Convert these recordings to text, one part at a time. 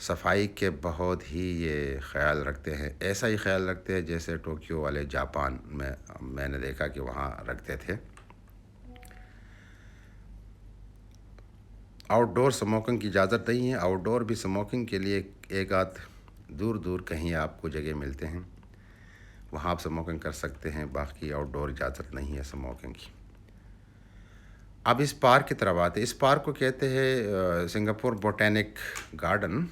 صفائی کے بہت ہی یہ خیال رکھتے ہیں، ایسا ہی خیال رکھتے ہیں جیسے ٹوکیو والے جاپان میں نے دیکھا کہ وہاں رکھتے تھے۔ آؤٹ ڈور اسموکنگ کی اجازت نہیں ہے، آؤٹ ڈور بھی اسموکنگ کے لیے ایک آدھ دور دور کہیں آپ کو جگہ ملتے ہیں، وہاں آپ اسموکنگ کر سکتے ہیں، باقی آؤٹ ڈور اجازت نہیں ہے اسموکنگ کی۔ اب اس پارک کی طرف آتے، اس پارک کو کہتے ہیں سنگاپور بوٹینک گارڈن۔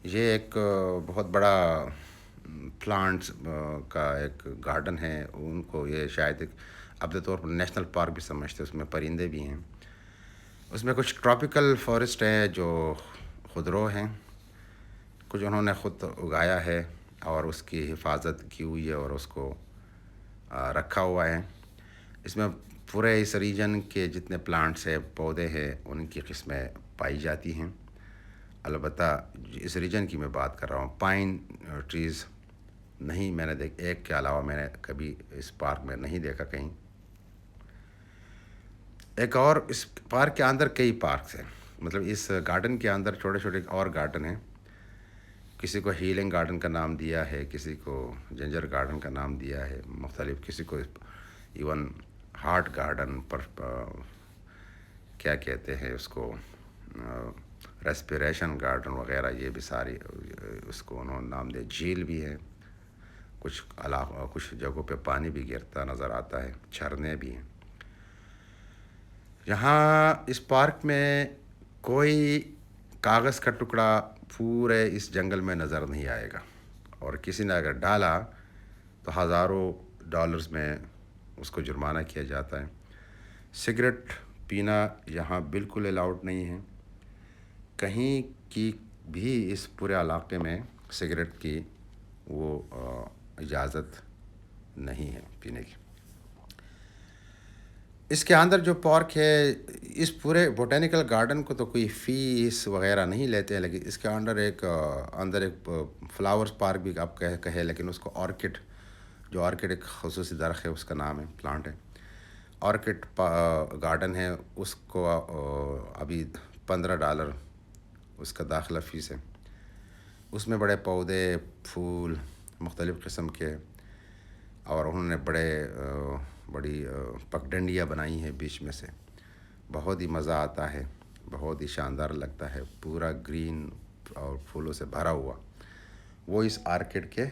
یہ ایک بہت بڑا پلانٹس کا ایک گارڈن ہے، ان کو یہ شاید ایک ابتدائی طور پر نیشنل پارک بھی سمجھتے، اس میں پرندے بھی ہیں، اس میں کچھ ٹراپیکل فارسٹ ہیں جو خودرو ہیں، کچھ انہوں نے خود اگایا ہے اور اس کی حفاظت کی ہوئی ہے اور اس کو رکھا ہوا ہے۔ اس میں پورے اس ریجن کے جتنے پلانٹس ہیں، پودے ہیں، ان کی قسمیں پائی جاتی ہیں۔ البتہ اس ریجن کی میں بات کر رہا ہوں، پائن ٹریز نہیں میں نے ایک کے علاوہ میں نے کبھی اس پارک میں نہیں دیکھا کہیں۔ ایک اور اس پارک کے اندر کئی پارکس ہیں، مطلب اس گارڈن کے اندر چھوٹے چھوٹے اور گارڈن ہیں، کسی کو ہیلنگ گارڈن کا نام دیا ہے، کسی کو جنجر گارڈن کا نام دیا ہے، مختلف، کسی کو ایون ہارٹ گارڈن پر کیا کہتے ہیں اس کو، ریسپریشن گارڈن وغیرہ، یہ بھی ساری اس کو انہوں نے نام دیا۔ جھیل بھی ہے، کچھ جگہوں پہ پانی بھی گرتا نظر آتا ہے، جھرنے بھی ہیں۔ یہاں اس پارک میں کوئی کاغذ کا ٹکڑا پورے اس جنگل میں نظر نہیں آئے گا، اور کسی نے اگر ڈالا تو ہزاروں ڈالرز میں اس کو جرمانہ کیا جاتا ہے۔ سگریٹ پینا یہاں بالکل الاؤڈ نہیں ہے، کہیں کی بھی اس پورے علاقے میں سگریٹ کی وہ اجازت نہیں ہے پینے کی۔ اس کے اندر جو پارک ہے، اس پورے بوٹینیکل گارڈن کو تو کوئی فیس وغیرہ نہیں لیتے ہیں، لیکن اس کے اندر ایک فلاورز پارک بھی آپ کہے، لیکن اس کو آرکڈ، جو آرکڈ ایک خصوصی درخت ہے، اس کا نام ہے، پلانٹ ہے، آرکڈ گارڈن ہے، اس کو ابھی $15 اس کا داخلہ فیس ہے۔ اس میں بڑے پودے، پھول مختلف قسم کے، اور انہوں نے بڑی پگڈنڈیاں بنائی ہیں بیچ میں سے، بہت ہی مزہ آتا ہے، بہت ہی شاندار لگتا ہے، پورا گرین اور پھولوں سے بھرا ہوا، وہ اس آرکڈ کے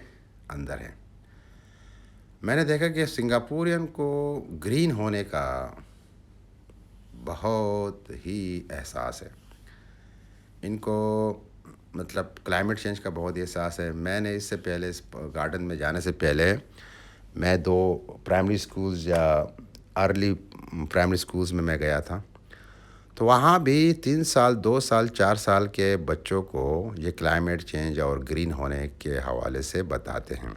اندر ہے۔ میں نے دیکھا کہ سنگاپورین کو گرین ہونے کا بہت ہی احساس ہے، ان کو مطلب کلائمیٹ چینج کا بہت ہی احساس ہے۔ میں نے اس سے پہلے، اس گارڈن میں جانے سے پہلے، میں 2 پرائمری سکولز یا ارلی پرائمری سکولز میں گیا تھا، تو وہاں بھی 3 سال، 2 سال، 4 سال کے بچوں کو یہ کلائمیٹ چینج اور گرین ہونے کے حوالے سے بتاتے ہیں،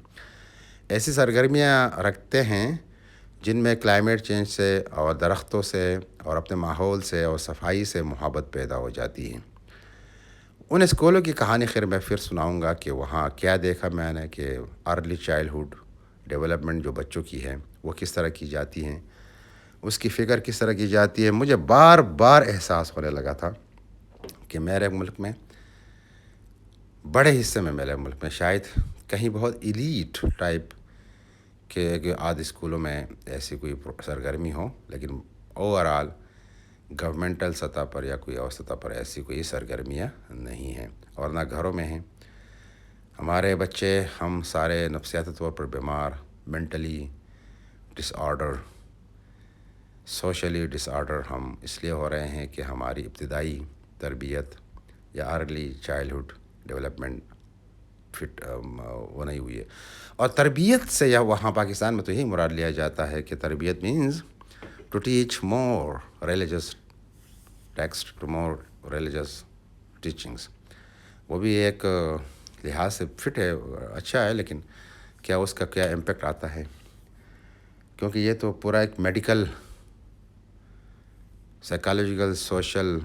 ایسی سرگرمیاں رکھتے ہیں جن میں کلائمیٹ چینج سے اور درختوں سے اور اپنے ماحول سے اور صفائی سے محبت پیدا ہو جاتی ہے۔ ان اسکولوں کی کہانی خیر میں پھر سناؤں گا کہ وہاں کیا دیکھا میں نے، کہ ارلی چائلڈہڈ ڈیولپمنٹ جو بچوں کی ہے وہ کس طرح کی جاتی ہیں، اس کی فکر کس طرح کی جاتی ہے۔ مجھے بار بار احساس ہونے لگا تھا کہ میرے ملک میں، بڑے حصے میں میرے ملک میں، شاید کہیں بہت ایلیٹ ٹائپ کہ آدھ اسکولوں میں ایسی کوئی سرگرمی ہو، لیکن اوورآل گورنمنٹل سطح پر یا کوئی اور سطح پر ایسی کوئی سرگرمیاں نہیں ہیں، اور نہ گھروں میں ہیں۔ ہمارے بچے، ہم سارے نفسیاتی طور پر بیمار، مینٹلی ڈس آرڈر، سوشلی ڈس آرڈر ہم اس لیے ہو رہے ہیں کہ ہماری ابتدائی تربیت یا ارلی چائلڈہڈ ڈیولپمنٹ وہ نہیں ہوئی ہے۔ اور تربیت سے یا وہاں پاکستان میں تو یہی مراد لیا جاتا ہے کہ تربیت means to teach more religious text, to more religious teachings, وہ بھی ایک لحاظ سے فٹ ہے، اچھا ہے، لیکن کیا اس کا کیا امپیکٹ آتا ہے، کیونکہ یہ تو پورا ایک میڈیکل، سائیکالوجیکل، سوشل،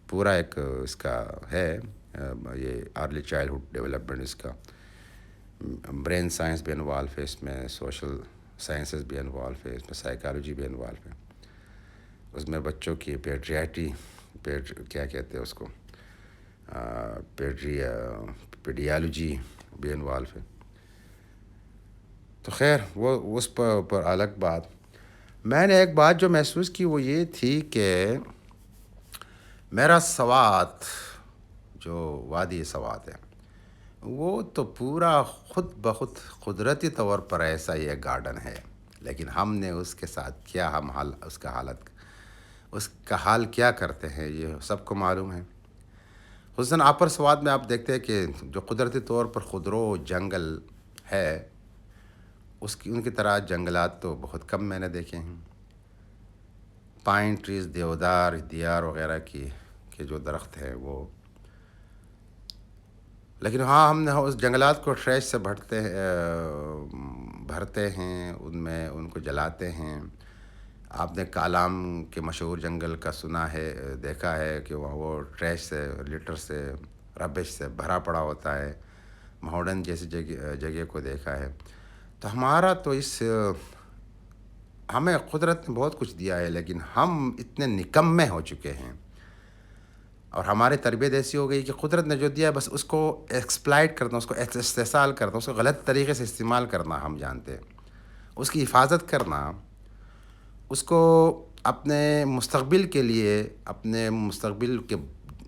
پورا ایک اس کا ہے، یہ ارلی چائلڈہڈ ڈیولپمنٹ، اس کا برین سائنس بھی انوالو ہے اس میں، سوشل سائنسز بھی انوالو ہے اس میں، سائیکالوجی بھی انوالو ہے اس میں، بچوں کی کیا کہتے ہیں اس کو، پیڈیالوجی بھی انوالو ہے. تو خیر وہ اس پر الگ بات. میں نے ایک بات جو محسوس کی وہ یہ تھی کہ میرا سوات جو وادی سوات ہے وہ تو پورا خود بخود قدرتی طور پر ایسا ہی ایک گارڈن ہے، لیکن ہم نے اس کے ساتھ کیا ہم حال اس کا حال کیا کرتے ہیں یہ سب کو معلوم ہے. خصوصاً اپر سوات میں آپ دیکھتے ہیں کہ جو قدرتی طور پر خودرو جنگل ہے ان کی طرح جنگلات تو بہت کم میں نے دیکھے ہیں. پائن ٹریز، دیودار، دیار وغیرہ کے جو درخت ہیں وہ، لیکن ہاں ہم نے اس جنگلات کو ٹریش سے بھرتے ہیں، ان کو جلاتے ہیں. آپ نے کالام کے مشہور جنگل کا سنا ہے، دیکھا ہے کہ وہ ٹریش سے، لٹر سے، ربش سے بھرا پڑا ہوتا ہے. مہوڈن جیسی جگہ کو دیکھا ہے. تو ہمارا تو ہمیں قدرت نے بہت کچھ دیا ہے، لیکن ہم اتنے نکمے ہو چکے ہیں اور ہماری تربیت ایسی ہو گئی کہ قدرت نے جو دیا ہے بس اس کو ایکسپلائٹ کرنا، اس کو استحصال کرنا، اس کو غلط طریقے سے استعمال کرنا ہم جانتے ہیں. اس کی حفاظت کرنا، اس کو اپنے مستقبل کے لیے، اپنے مستقبل کے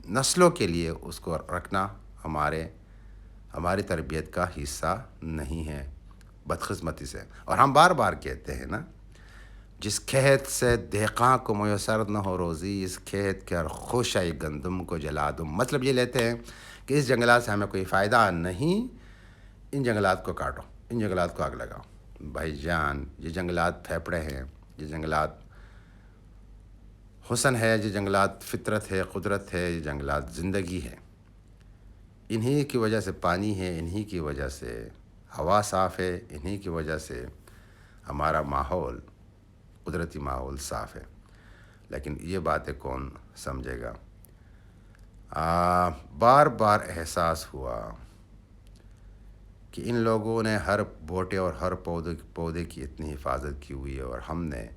نسلوں کے لیے اس کو رکھنا ہماری تربیت کا حصہ نہیں ہے بدقسمتی سے. اور ہم بار بار کہتے ہیں نا، جس کھیت سے دہقاں کو میسر نہ ہو روزی، اس کھیت کے خوشائی گندم کو جلا دوں. مطلب یہ لیتے ہیں کہ اس جنگلات سے ہمیں کوئی فائدہ نہیں، ان جنگلات کو کاٹو، ان جنگلات کو آگ لگاؤ. بھائی جان، یہ جنگلات پھیپھڑے ہیں، یہ جنگلات حسن ہے، یہ جنگلات فطرت ہے، قدرت ہے، یہ جنگلات زندگی ہے. انہی کی وجہ سے پانی ہے، انہی کی وجہ سے ہوا صاف ہے، انہی کی وجہ سے ہمارا ماحول، قدرتی ماحول صاف ہے. لیکن یہ باتیں کون سمجھے گا؟ بار بار احساس ہوا کہ ان لوگوں نے ہر بوٹے اور ہر پودے کی اتنی حفاظت کی ہوئی ہے، اور ہم نے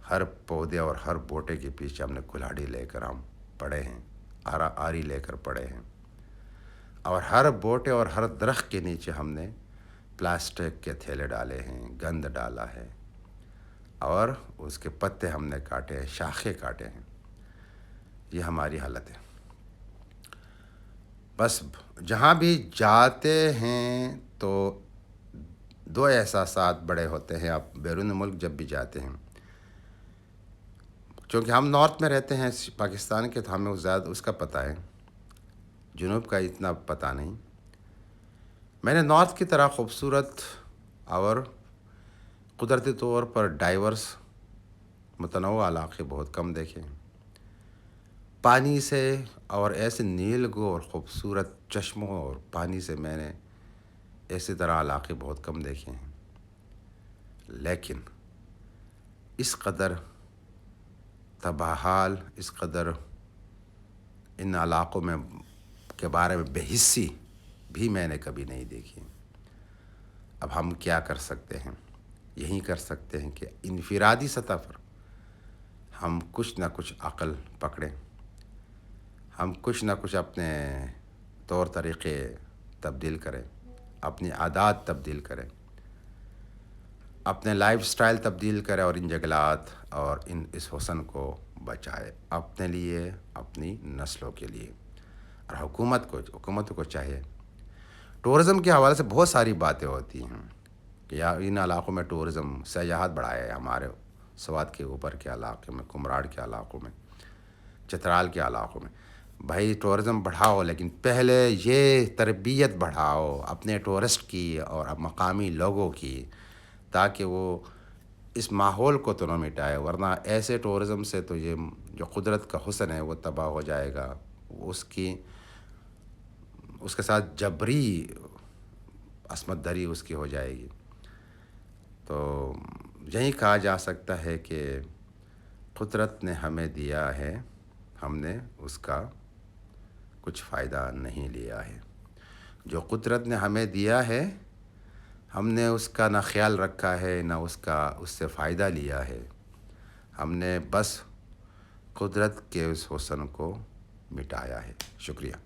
ہر پودے اور ہر بوٹے کے پیچھے ہم نے کلاڑی لے کر ہم پڑے ہیں، آری لے کر پڑے ہیں. اور ہر بوٹے اور ہر درخت کے نیچے ہم نے پلاسٹک کے تھیلے ڈالے ہیں، گند ڈالا ہے، اور اس کے پتے ہم نے کاٹے ہیں، شاخیں کاٹے ہیں. یہ ہماری حالت ہے. بس جہاں بھی جاتے ہیں تو دو احساسات بڑے ہوتے ہیں. آپ بیرون ملک جب بھی جاتے ہیں، چونکہ ہم نارتھ میں رہتے ہیں پاکستان کے، تو ہمیں زیادہ اس کا پتہ ہے، جنوب کا اتنا پتہ نہیں. میں نے نارتھ کی طرح خوبصورت اور قدرتی طور پر ڈائیورس متنوع علاقے بہت کم دیکھے ہیں. پانی سے اور ایسے نیلگو اور خوبصورت چشموں اور پانی سے میں نے ایسی طرح علاقے بہت کم دیکھے ہیں. لیکن اس قدر تباہال، اس قدر ان علاقوں میں کے بارے میں بے حسی بھی میں نے کبھی نہیں دیکھی. اب ہم کیا کر سکتے ہیں؟ یہی کر سکتے ہیں کہ انفرادی سطح پر ہم کچھ نہ کچھ عقل پکڑیں، ہم کچھ نہ کچھ اپنے طور طریقے تبدیل کریں، اپنی عادات تبدیل کریں، اپنے لائف سٹائل تبدیل کریں، اور ان جنگلات اور اس حسن کو بچائے، اپنے لیے، اپنی نسلوں کے لیے. اور حکومت کو چاہیے. ٹورزم کے حوالے سے بہت ساری باتیں ہوتی ہیں کہ ان علاقوں میں ٹورزم، سیاحت بڑھائے. ہمارے سوات کے اوپر کے علاقے میں، کمراڑ کے علاقوں میں، چترال کے علاقوں میں، بھائی ٹورزم بڑھاؤ، لیکن پہلے یہ تربیت بڑھاؤ اپنے ٹورسٹ کی اور مقامی لوگوں کی، تاکہ وہ اس ماحول کو تو نہ مٹائے. ورنہ ایسے ٹورزم سے تو یہ جو قدرت کا حسن ہے وہ تباہ ہو جائے گا. اس کے ساتھ جبری عصمت دری اس کی ہو جائے گی. تو یہی کہا جا سکتا ہے کہ قدرت نے ہمیں دیا ہے، ہم نے اس کا کچھ فائدہ نہیں لیا ہے. جو قدرت نے ہمیں دیا ہے، ہم نے اس کا نہ خیال رکھا ہے، نہ اس سے فائدہ لیا ہے. ہم نے بس قدرت کے اس حسن کو مٹایا ہے. شکریہ.